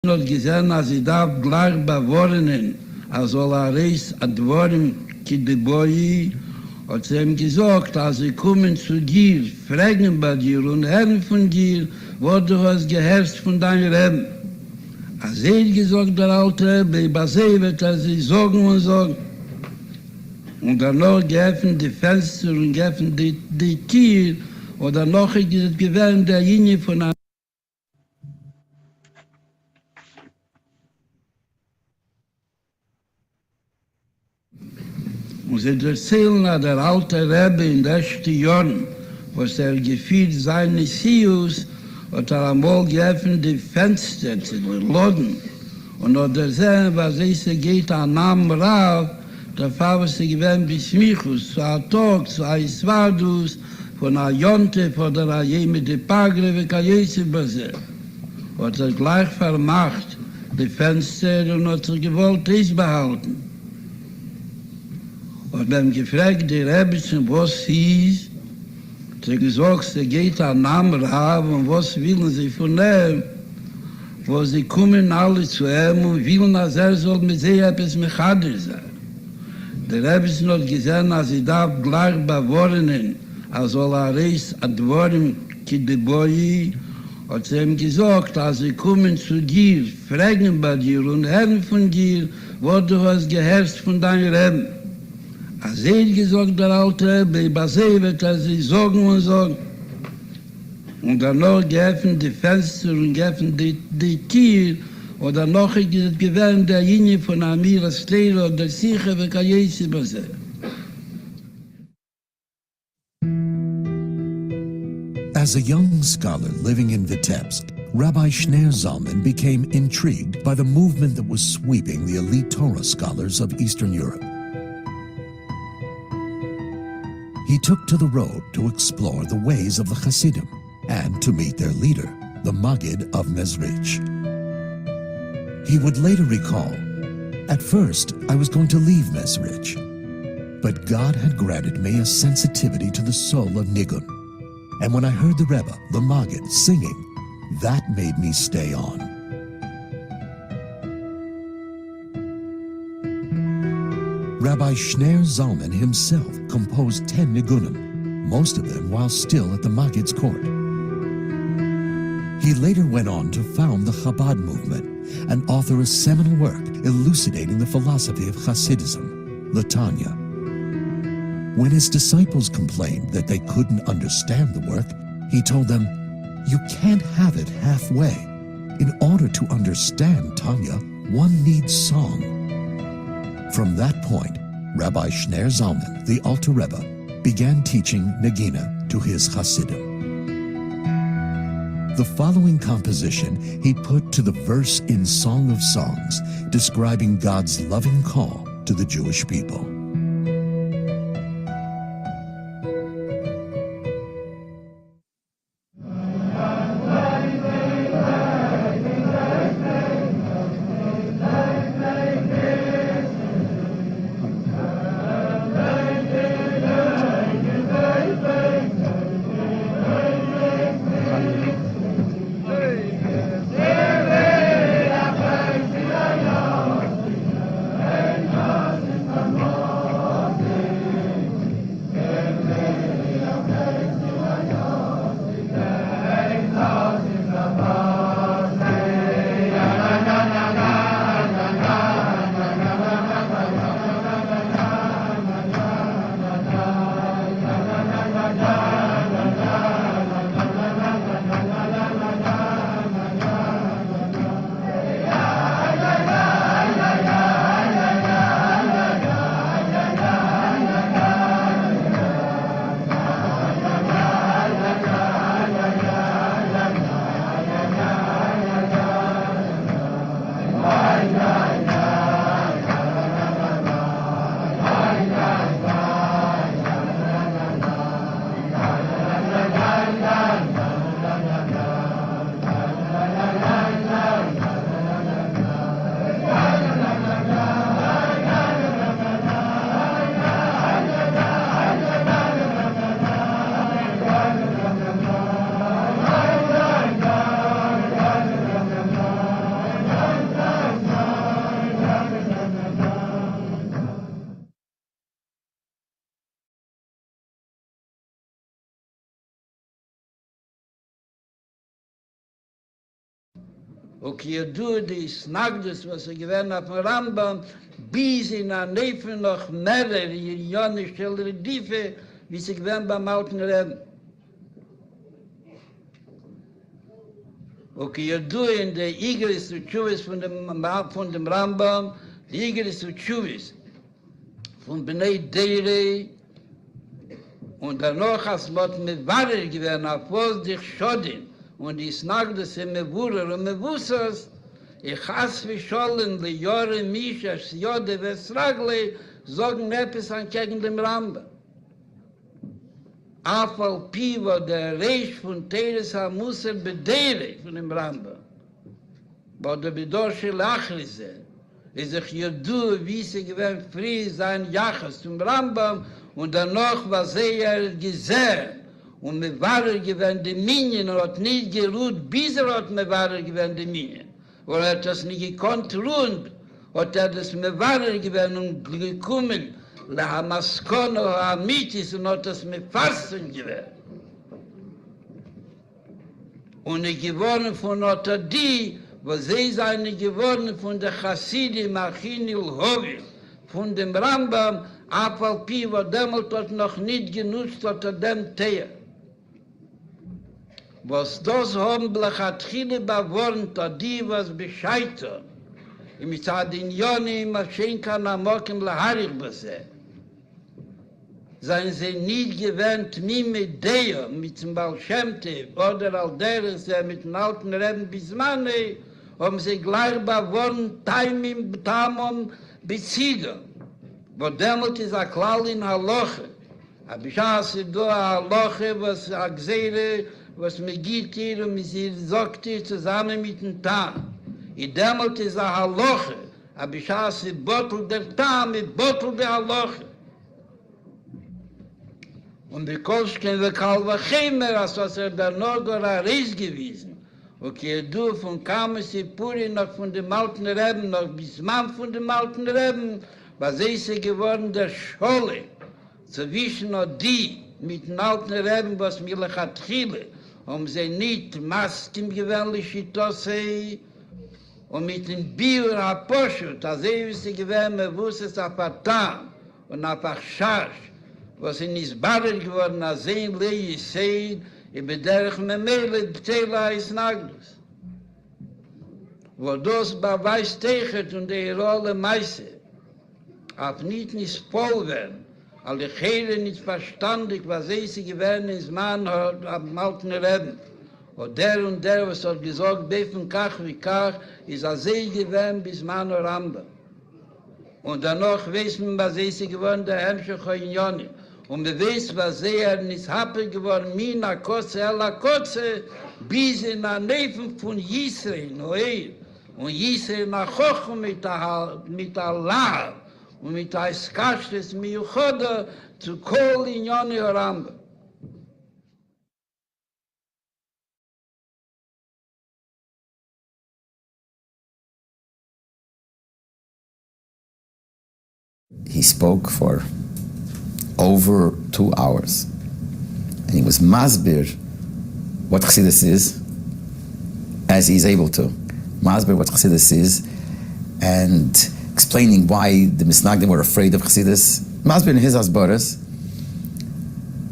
Not gesehen, als ich darf gleich bewohnen, als soll reis advorim kidiboi, hat sie ihm gesagt, als sie kommen zu dir, fragen bei dir und hören von dir, wo du hast geherrscht von deinem Rebbe. Als gesagt, der alte Rebbe, bei sie wird sie sagen und sagen. Und danach geöffnet die Fenster und geöffnet die Tür, und danach ist es gewesen, der Linie von einem. Und sie erzählen, dass der alte Rebbe in den ersten Jahren, was gefühlt seine Sius, hat einmal geöffnet die Fenster zu den Laden. Und hat sehen, was es geht an einem Rav, der Fall, was sie gewöhnt bis Michus, zu einem Tag, zu einem Svardus, von einer Jonte, von der Aje mit der Pagre, wie kann Jesu basiert. Hat gleich vermacht, die Fenster, und hat gewollt, es behalten. Und beim gefragt, die Rebbetzin, was hieß, hat gesagt, sie geht an einem Rav, und was willen sie von ihm, wo sie kommen alle zu ihm und willen, dass soll mit sie etwas Mechader sein. Der Rebbetzin hat gesehen, als sie darf gleich bewohnen, als soll reis advorim kidiboi, hat sie ihm gesagt, als sie kommen zu dir, fragen bei dir und hören von dir, wo du hast geherrscht von deinem Rebbe. Als gesagt, der alte Rebbe, bei sie wird sie sagen und sagen. Und danach geöffnet die Fenster und geöffnet die Tür, und danach ist es gewesen, der Linie von Amiras Lehrer und der Sicher, wie kann Jesu basiert. As a young scholar living in Vitebsk, Rabbi Shner Zalman became intrigued by the movement that was sweeping the elite Torah scholars of Eastern Europe. He took to the road to explore the ways of the Hasidim and to meet their leader, the Maggid of Mezrich. He would later recall, "At first, I was going to leave Mezrich, but God had granted me a sensitivity to the soul of Nigun. And when I heard the Rebbe, the Maggid, singing, that made me stay on." Rabbi Shner Zalman himself composed 10 nigunim, most of them while still at the Maggid's court. He later went on to found the Chabad movement and author a seminal work elucidating the philosophy of Hasidism, the Tanya. When his disciples complained that they couldn't understand the work, he told them, "You can't have it halfway. In order to understand Tanya, one needs song." From that point, Rabbi Shner Zalman, the Alter Rebbe, began teaching Negina to his Hasidim. The following composition he put to the verse in Song of Songs, describing God's loving call to the Jewish people. Oh Okay, du die Snagdes, was gewesen auf dem Rambam, bis in der Nefe noch mehrere Jahre stelle Diefe, wie sie gewesen beim alten Rebbe. Okay, du in der Igris zu Tshuvis von dem Rambam, die Igris zu Tshuvis von Bnei Deire, und danach hast du mit Warer gewesen, auf was dich schoden, und die Snagdes in Mewurer und Mewussers, ich has wie schollen die Jahre Mischas, Jode, Vesragle, sagen etwas an gegen dem Rambam. Afal Piva, der Reisch von Teres Hamusser Bedere von dem Rambam. Bei der Bedorsche Lachrise, ist sich Judu, wie sie gewinnt, frei sein Jachas zum Rambam, und danach war sehr gesehen, und mir war gewinnt die Minien, und hat nicht geruht, bis hat mir war gewinnt die Minien. Und hat das nicht gekonnt ruhen, hat das mir war gewinnt und gekommen, la Hamaskono Hamitis, und hat das mit Fasten gewinnt. Und geworden von Otadi, wo sie seien geworden von der Chassidim Achinil Hovi, von dem Rambam, Afalpi, wo damals dort noch nicht genutzt hat, dem Teer. Was das haben, Blachatchile bewohnt, die was Bescheid haben, mit den Jonim, Maschenkan, Amokim, Laharig, Bese. Seien sie nicht gewöhnt, mit der, mit dem Baal Shem Tov, oder all deres, mit den alten Reben bis Manne, haben sie gleich bewohnt, Taimim, Tamon, Beziegen. Wo demult ist a Klall in Haloche. Aber ich hasse do a Haloche, was a Gseire, was mir geht hier und mir sie sagt hier zusammen mit dem Tam. I demult ist a Haloche. Aber ich hasse Bottel der Tam, mit Bottel der Haloche. Und die Kolschken wir Kalva Chemer, als was der Nogor a Reis gewesen. Okay, du von Kamesi Puri noch von dem alten Reben, noch bis Mann von dem alten Reben, was ist geworden der Schole, zwischen die mit den alten Reben, was mir hat Chile, sie nicht Masken gewöhnlich Tosse, und mit den Bier Aposchut, als sie gewöhnt, wusste es auf Atan und auf Achschasch, was in Isbarer geworden, als sie in Lei Seid, in Bederich Memele, Btela ist Naglus. Wo das beweist Techet und die Rolle Meise, auf nicht voll werden, all die Chere nicht verstandig, was sie gewähren, ist man am alten Reben. Und der, was hat gesagt, befen Kach wie Kach, ist als sie gewähren, bis man Ramba. Und danach weiß man, was sie geworden, der Hemmschuch in Joni. Und wir wissen, was sie nicht happig geworden, Mina Kotze, Ella Kotze, bis in der Neven von Yisrael, Noel. Und Yisrael nach Hoch mit Allah, und mit der Skashtes Miyuchoda zu Kol in Yoni Ramba. He spoke for over 2 hours. And he was masbir what Chassidus is, as he's able to. Masbir what Chassidus is, and explaining why the Misnagdim were afraid of Chassidus. Masbir in his Asbaras.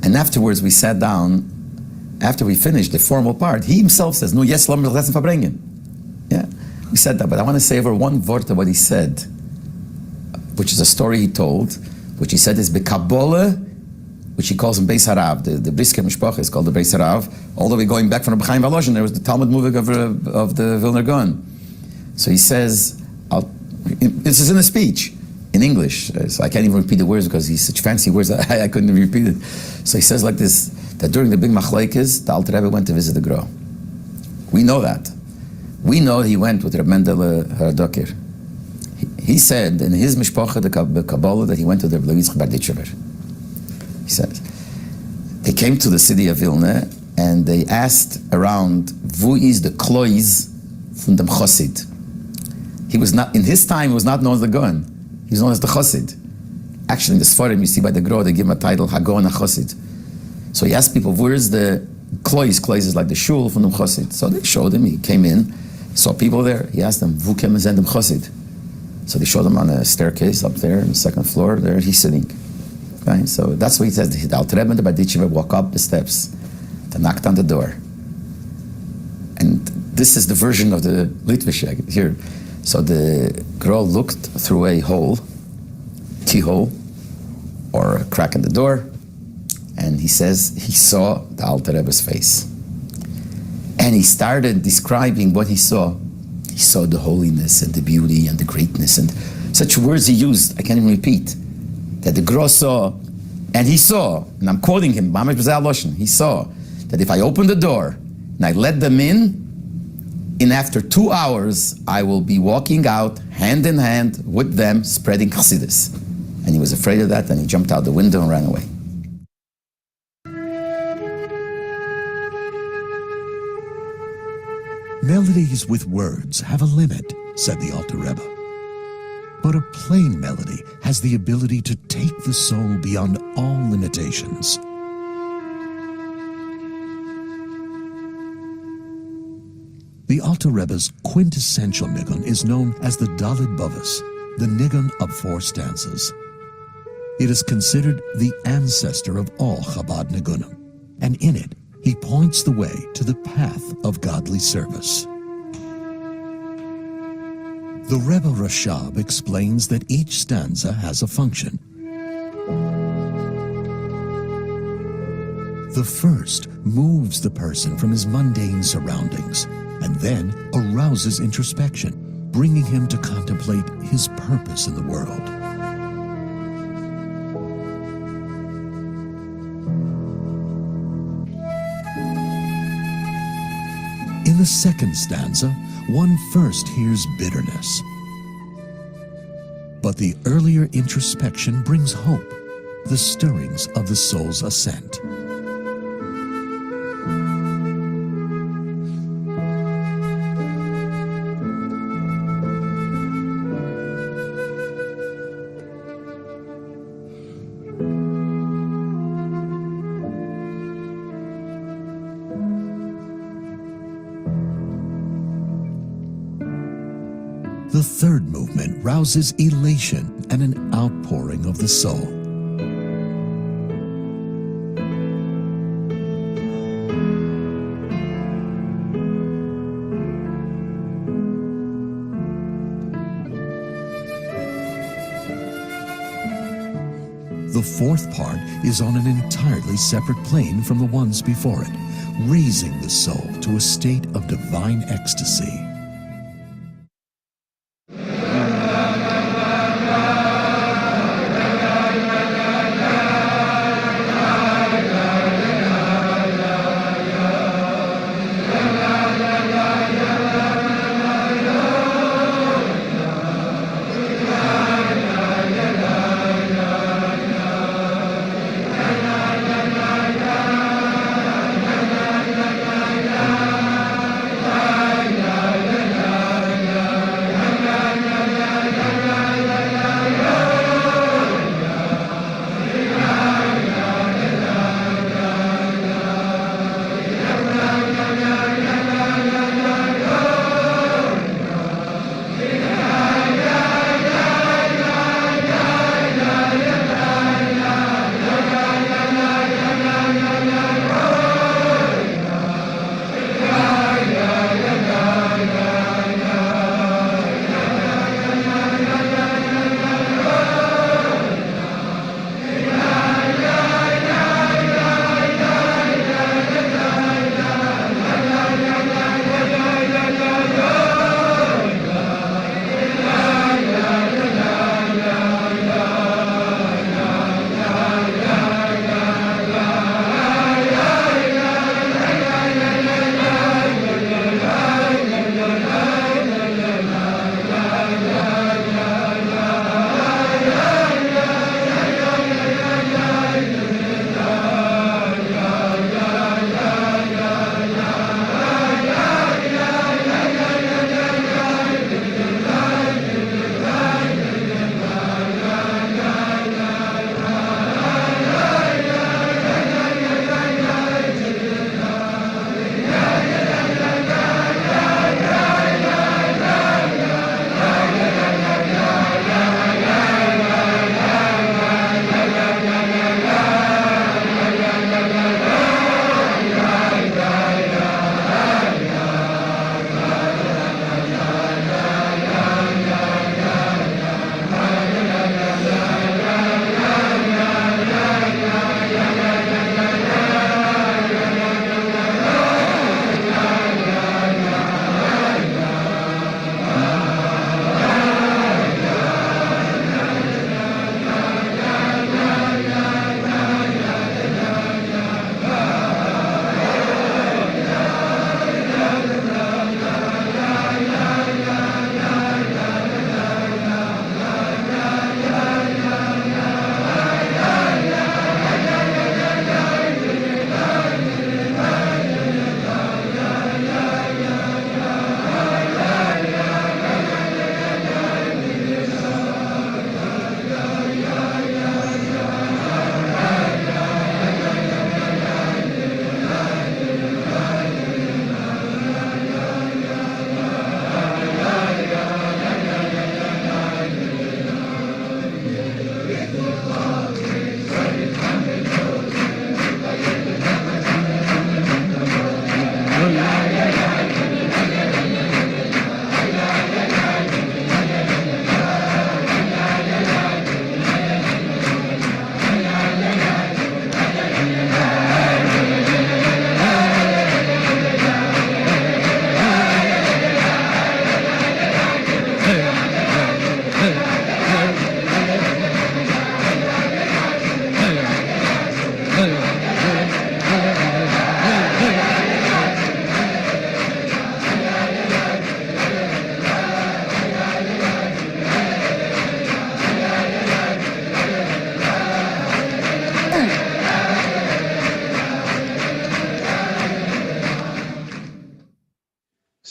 And afterwards we sat down, after we finished the formal part, he himself says, "No, yes, lam lesson verbringen." Yeah, we said that, but I want to say over one word of what he said, which is a story he told, which he said is Bekabole, which he calls in Beis Harav. The Brisker Mishpacha is called the Beis Harav. All the way going back from Reb Chaim Volozhin, there was the Talmud Muvik of the Vilner Gaon. So he says, this is in a speech, in English, so I can't even repeat the words because he's such fancy words, I couldn't even repeat it. So he says like this, that during the big Machlekes, the Alter Rebbe went to visit the Gro. We know that. We know he went with Reb Mendele Haradokir. He said in his Mishpacha, the Kabbalah, that he went to the Levitzch Barditchever. He said, they came to the city of Vilna and they asked around, "Wo is the Klois from the Chosid?" He was not, in his time, he was not known as the Gaon. He was known as the Chosid. Actually, in the Sfarim, you see by the Gro, they give him a title, Hagon HaChosid. So he asked people, where is the Klois? Klois is like the shul from the Chosid. So they showed him, he came in, Saw people there. He asked them, "Vu kem zendem chosid?" So they showed him on a staircase up there on the second floor. There he's sitting. Right? So that's what he says. The Alter Rebbe and the Baditch Rebbe walk up the steps to knock on the door. And this is the version of the Litvish here. So the girl looked through a hole, keyhole, or a crack in the door, and he says he saw the Alter Rebbe's face. And he started describing what he saw. He saw the holiness and the beauty and the greatness and such words he used, I can't even repeat, that the girl saw, and he saw, and I'm quoting him, he saw that if I open the door and I let them in after 2 hours, I will be walking out hand in hand with them, spreading Chassidus. And he was afraid of that, and he jumped out the window and ran away. Melodies with words have a limit, said the Alter Rebbe. But a plain melody has the ability to take the soul beyond all limitations. The Alter Rebbe's quintessential nigun is known as the Daled Bavos, the nigun of 4 stanzas. It is considered the ancestor of all Chabad nigunim, and in it, he points the way to the path of godly service. The Rebbe Rashab explains that each stanza has a function. The first moves the person from his mundane surroundings and then arouses introspection, bringing him to contemplate his purpose in the world. In the second stanza, one first hears bitterness. But the earlier introspection brings hope, the stirrings of the soul's ascent. The third movement rouses elation and an outpouring of the soul. The fourth part is on an entirely separate plane from the ones before it, raising the soul to a state of divine ecstasy.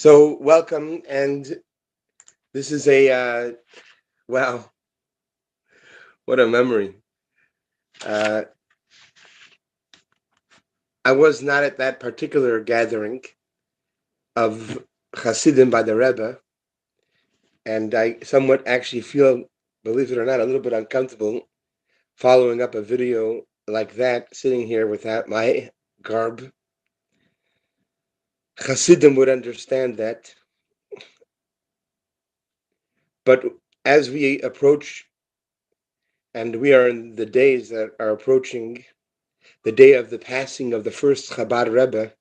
So welcome, and this is a wow, what a memory. I was not at that particular gathering of Hasidim by the Rebbe, and I somewhat actually feel, believe it or not, a little bit uncomfortable following up a video like that, sitting here without my garb. Hasidim would understand that, but as we approach, and we are in the days that are approaching the day of the passing of the first Chabad Rebbe,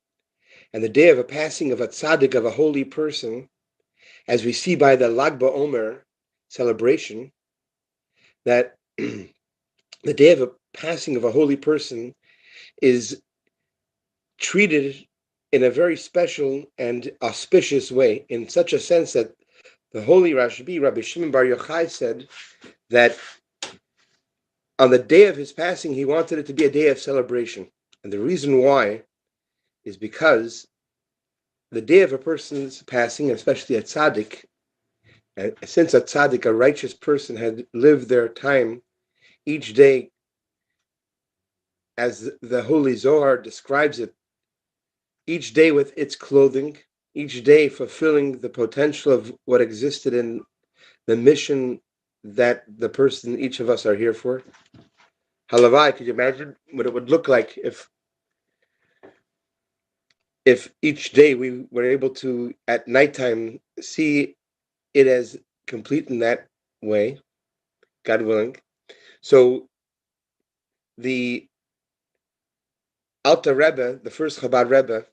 and the day of a passing of a tzaddik, of a holy person, as we see by the Lag BaOmer celebration, that the day of a passing of a holy person is treated in a very special and auspicious way, in such a sense that the holy Rashbi, Rabbi Shimon Bar Yochai, said that on the day of his passing, he wanted it to be a day of celebration. And the reason why is because the day of a person's passing, especially a tzaddik, since a tzaddik, a righteous person, had lived their time each day, as the Holy Zohar describes it, each day with its clothing, each day fulfilling the potential of what existed in the mission that the person, each of us, are here for. Halavai, could you imagine what it would look like if each day we were able to, at nighttime, see it as complete in that way, God willing. So the Alter Rebbe, the first Chabad Rebbe,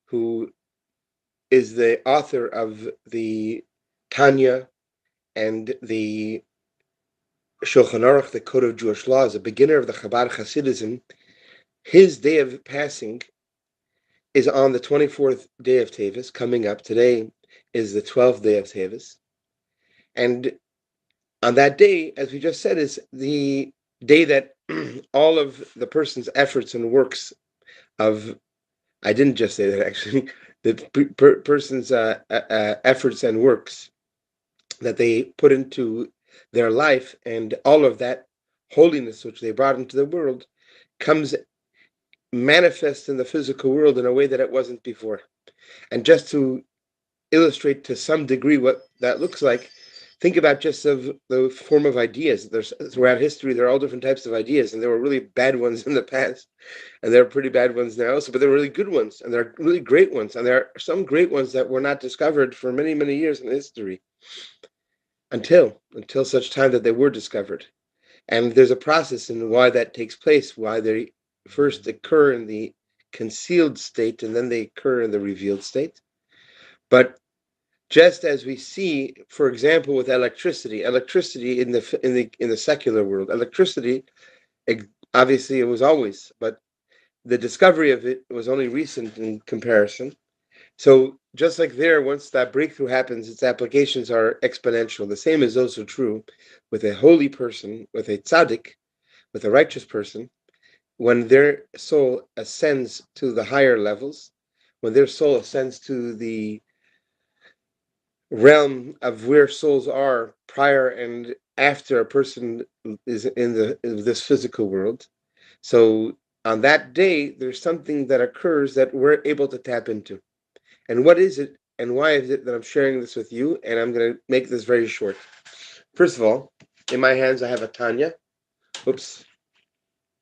who is the author of the Tanya and the Shulchan Aruch, the Code of Jewish Law, is a beginner of the Chabad Hasidism. His day of passing is on the 24th day of Tevis, coming up. Today is the 12th day of Tevis. And on that day, as we just said, is the day that all of the person's efforts and works of, I didn't just say that actually, the person's efforts and works that they put into their life, and all of that holiness which they brought into the world comes manifest in the physical world in a way that it wasn't before. And just to illustrate to some degree what that looks like, think about just of the form of ideas. There's, throughout history, there are all different types of ideas, and there were really bad ones in the past, and there are pretty bad ones now also, but there are really good ones, and there are really great ones, and there are some great ones that were not discovered for many, many years in history, until such time that they were discovered. And there's a process in why that takes place, why they first occur in the concealed state, and then they occur in the revealed state. But just as we see, for example, with electricity in the secular world, electricity, obviously it was always, but the discovery of it was only recent in comparison. So just like there, once that breakthrough happens, its applications are exponential. The same is also true with a holy person, with a tzaddik, with a righteous person. When their soul ascends to the higher levels, when their soul ascends to the realm of where souls are prior and after a person is in this physical world. So on that day, there's something that occurs that we're able to tap into. And what is it, and why is it that I'm sharing this with you? And I'm going to make this very short. First of all, in my hands, I have a Tanya. Oops.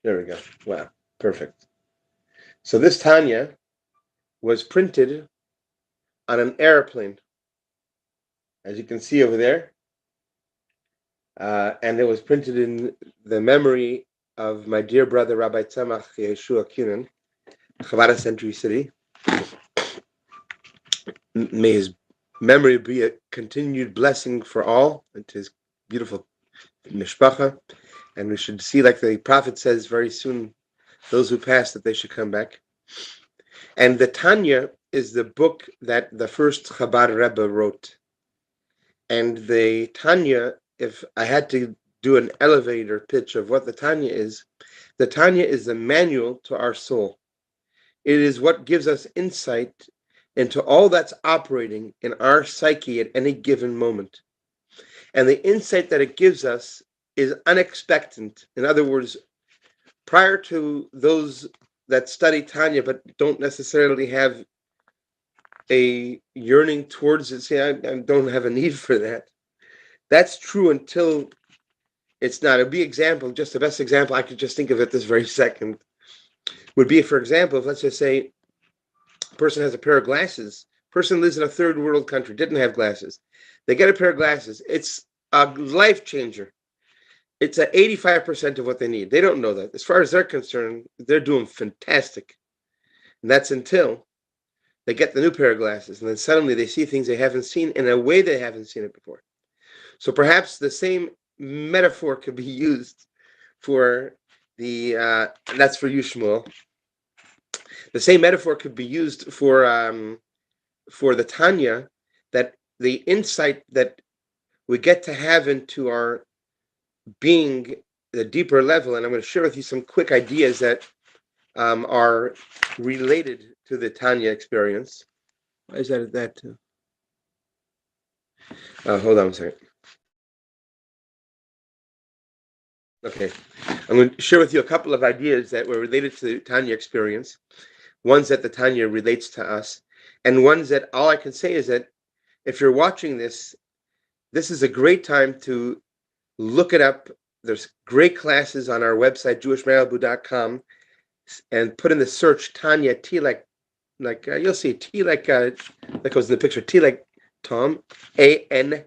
There we go. Wow. Perfect. So this Tanya was printed on an airplane, as you can see over there. And it was printed in the memory of my dear brother, Rabbi Tzemach Yeshua Kunin, Chabad Century City. May his memory be a continued blessing for all, and his beautiful mishpacha. And we should see, like the prophet says very soon, those who pass, that they should come back. And the Tanya is the book that the first Chabad Rebbe wrote. And the Tanya, if I had to do an elevator pitch of what the Tanya is the manual to our soul. It is what gives us insight into all that's operating in our psyche at any given moment. And the insight that it gives us is unexpected. In other words, prior to those that study Tanya but don't necessarily have a yearning towards it, say, I don't have a need for that. That's true until it's not. It'd be example, just the best example I could just think of at this very second would be, for example, if let's just say a person has a pair of glasses, person lives in a third world country, didn't have glasses. They get a pair of glasses. It's a life changer. It's at 85% of what they need. They don't know that. As far as they're concerned, they're doing fantastic. And that's until they get the new pair of glasses, and then suddenly they see things they haven't seen in a way they haven't seen it before. So perhaps the same metaphor could be used for that's for you, Shmuel. The same metaphor could be used for the Tanya, that the insight that we get to have into our being, the deeper level, and I'm going to share with you some quick ideas that are related to the Tanya experience. Why is that too? Hold on a second. Okay, I'm going to share with you a couple of ideas that were related to the Tanya experience, ones that the Tanya relates to us, and ones that all I can say is that if you're watching this, this is a great time to look it up. There's great classes on our website, jewishmalibu.com, and put in the search Tanya, T like you'll see T like that goes in the picture, T like Tom, Anya.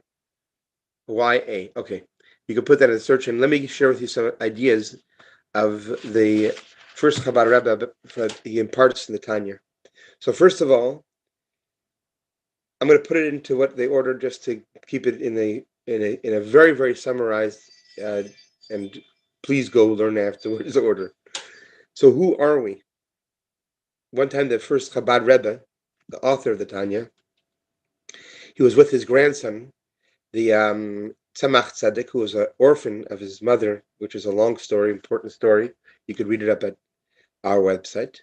Okay, you can put that in the search, and let me share with you some ideas of the first Chabad Rebbe he imparts in the Tanya. So first of all, I'm going to put it into what they ordered, just to keep it in a very, very summarized, and please go learn afterwards order. So who are we? One time, the first Chabad Rebbe, the author of the Tanya, he was with his grandson, the Tzemach Tzedek, who was an orphan of his mother, which is a long story, important story. You could read it up at our website.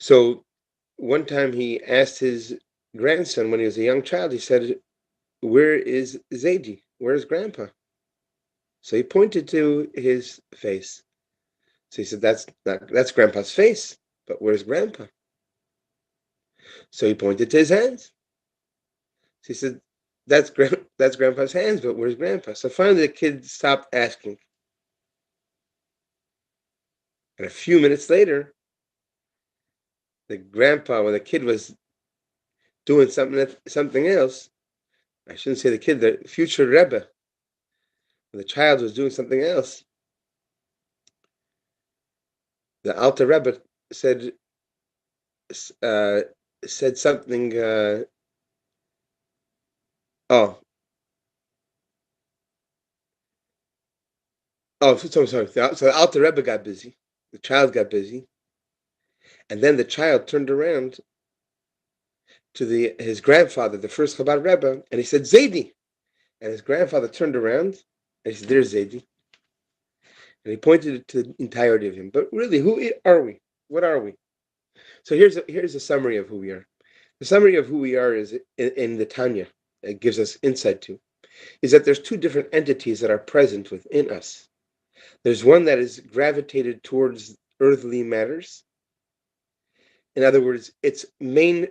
So one time he asked his grandson, when he was a young child, he said, "Where is Zaidi? Where is Grandpa?" So he pointed to his face. So he said, that's Grandpa's face, but where's Grandpa? So he pointed to his hands. So he said, that's Grandpa's hands, but where's Grandpa? So finally the kid stopped asking. And a few minutes later, when the kid was doing something else, I shouldn't say the kid, the future Rebbe, when the child was doing something else, the Alter Rebbe said something. So sorry. So the Alter Rebbe got busy. The child got busy, and then the child turned around to his grandfather, the first Chabad Rebbe, and he said, "Zaidi." And his grandfather turned around and he said, "There's Zaidi." And he pointed to the entirety of him. But really, who are we? What are we? So here's a summary of who we are. The summary of who we are is in the Tanya. It gives us insight to, is that there's two different entities that are present within us. There's one that is gravitated towards earthly matters. In other words, its main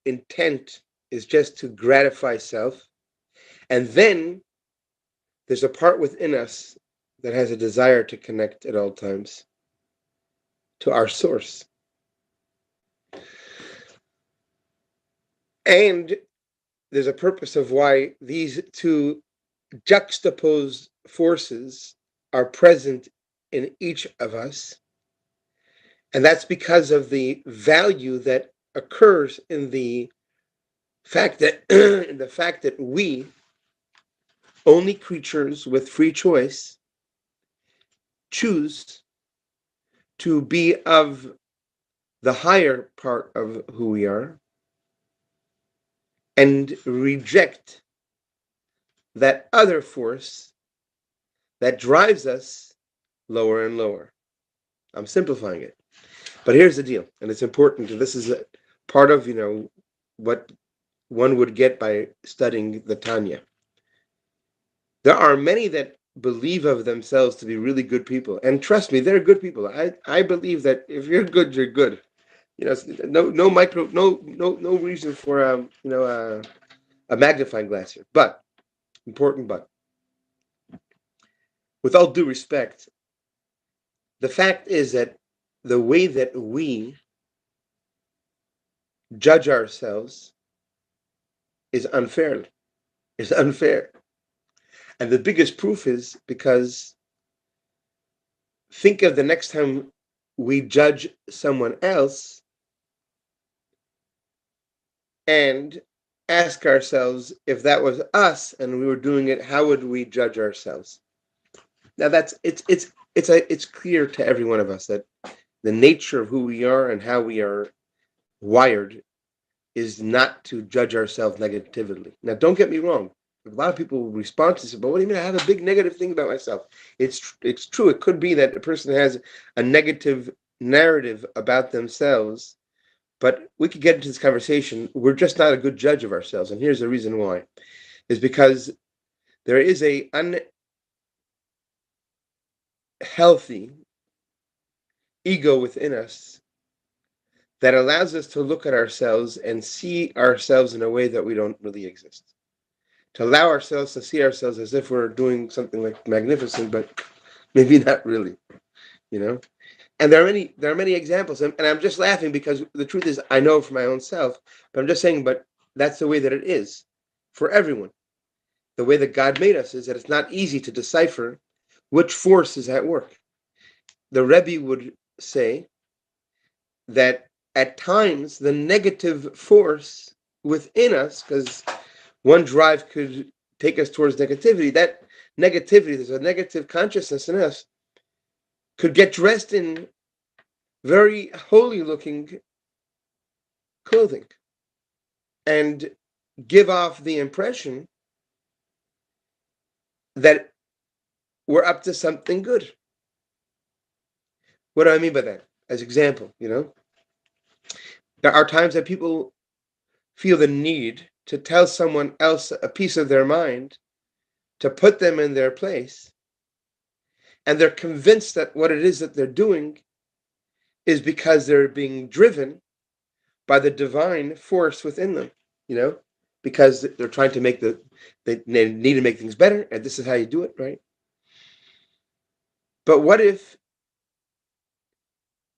intent is just to gratify self. And then there's a part within us that has a desire to connect at all times to our source. And there's a purpose of why these two juxtaposed forces are present in each of us. And that's because of the value that occurs in the fact that we, only creatures with free choice, choose to be of the higher part of who we are and reject that other force that drives us lower and lower. I'm simplifying it. But here's the deal, and it's important. This is a part of, what one would get by studying the Tanya. There are many that believe of themselves to be really good people, and trust me, they're good people. I believe that if you're good, you're good. No reason for a magnifying glass here. But important, but with all due respect, the fact is that the way that we judge ourselves is unfair. Is unfair. And the biggest proof is because think of the next time we judge someone else and ask ourselves if that was us and we were doing it, how would we judge ourselves? Now it's clear to every one of us that the nature of who we are and how we are wired is not to judge ourselves negatively. Now, don't get me wrong. A lot of people will respond to this, but what do you mean? I have a big negative thing about myself. It's true. It could be that a person has a negative narrative about themselves, but we could get into this conversation. We're just not a good judge of ourselves, and here's the reason why: is because there is a unhealthy ego within us that allows us to look at ourselves and see ourselves in a way that we don't really exist. To allow ourselves to see ourselves as if we're doing something like magnificent, but maybe not really, you know? And there are many examples, and I'm just laughing because the truth is I know for my own self, but I'm just saying, but that's the way that it is for everyone. The way that God made us is that it's not easy to decipher which force is at work. The Rebbe would say that at times the negative force within us, because one drive could take us towards negativity, that negativity, there's a negative consciousness in us, could get dressed in very holy looking clothing and give off the impression that we're up to something good. What do I mean by that? As example, there are times that people feel the need to tell someone else a piece of their mind to put them in their place, and they're convinced that what it is that they're doing is because they're being driven by the divine force within them, because they're trying to they need to make things better, and this is how you do it, right? But what if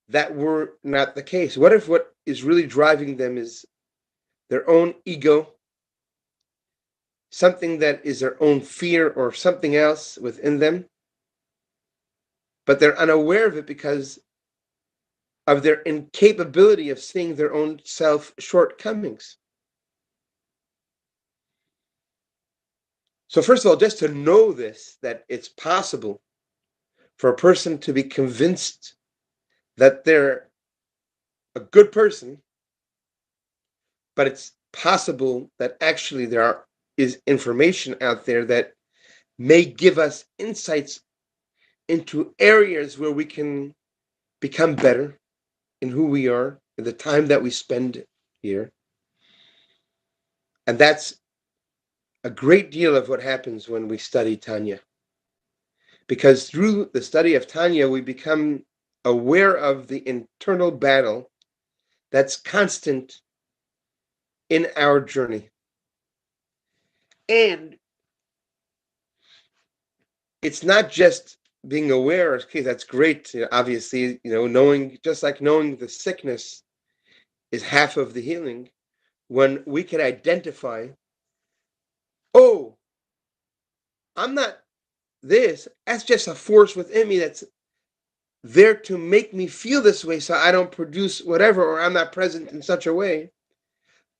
that were not the case? What if what is really driving them is their own ego, something that is their own fear or something else within them, but they're unaware of it because of their incapability of seeing their own self shortcomings? So first of all, just to know this, that it's possible for a person to be convinced that they're a good person, but it's possible that actually is information out there that may give us insights into areas where we can become better in who we are, in the time that we spend here. And that's a great deal of what happens when we study Tanya. Because through the study of Tanya, we become aware of the internal battle that's constant in our journey. And it's not just being aware, okay, that's great, obviously, knowing, just like knowing the sickness is half of the healing, when we can identify, oh, I'm not this, that's just a force within me that's there to make me feel this way so I don't produce whatever, or I'm not present in such a way.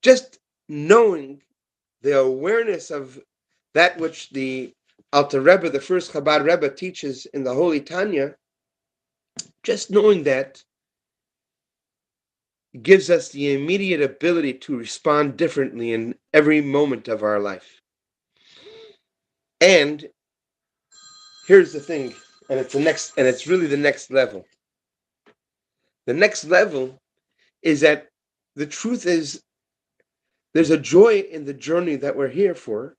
Just knowing the awareness of that which the Alter Rebbe, the first Chabad Rebbe, teaches in the Holy Tanya, just knowing that gives us the immediate ability to respond differently in every moment of our life. And here's the thing, and it's really the next level. The next level is that the truth is There's a joy in the journey that we're here for,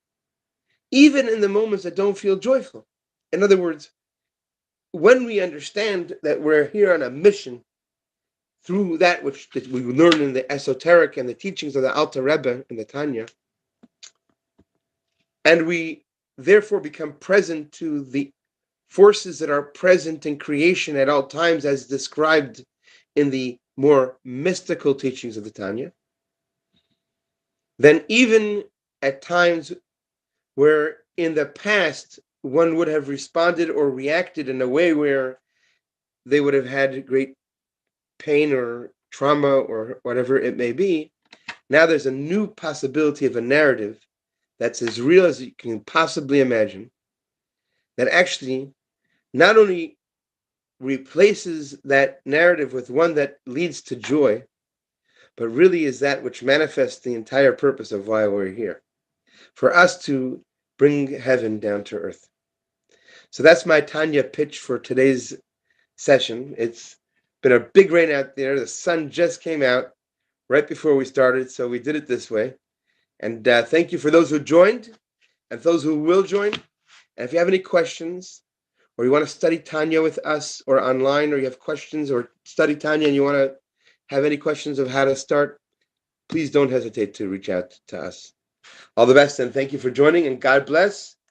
even in the moments that don't feel joyful. In other words, when we understand that we're here on a mission through that which we learn in the esoteric and the teachings of the Alter Rebbe in the Tanya, and we therefore become present to the forces that are present in creation at all times, as described in the more mystical teachings of the Tanya, then even at times where in the past one would have responded or reacted in a way where they would have had great pain or trauma or whatever it may be, now there's a new possibility of a narrative that's as real as you can possibly imagine, that actually not only replaces that narrative with one that leads to joy, but really is that which manifests the entire purpose of why we're here, for us to bring heaven down to earth. So that's my Tanya pitch for today's session. It's been a big rain out there. The sun just came out right before we started, so we did it this way. And thank you for those who joined and those who will join. And if you have any questions, or you want to study Tanya with us or online, or you have questions or study Tanya and you want to have any questions of how to start, please don't hesitate to reach out to us. All the best, and thank you for joining, and God bless.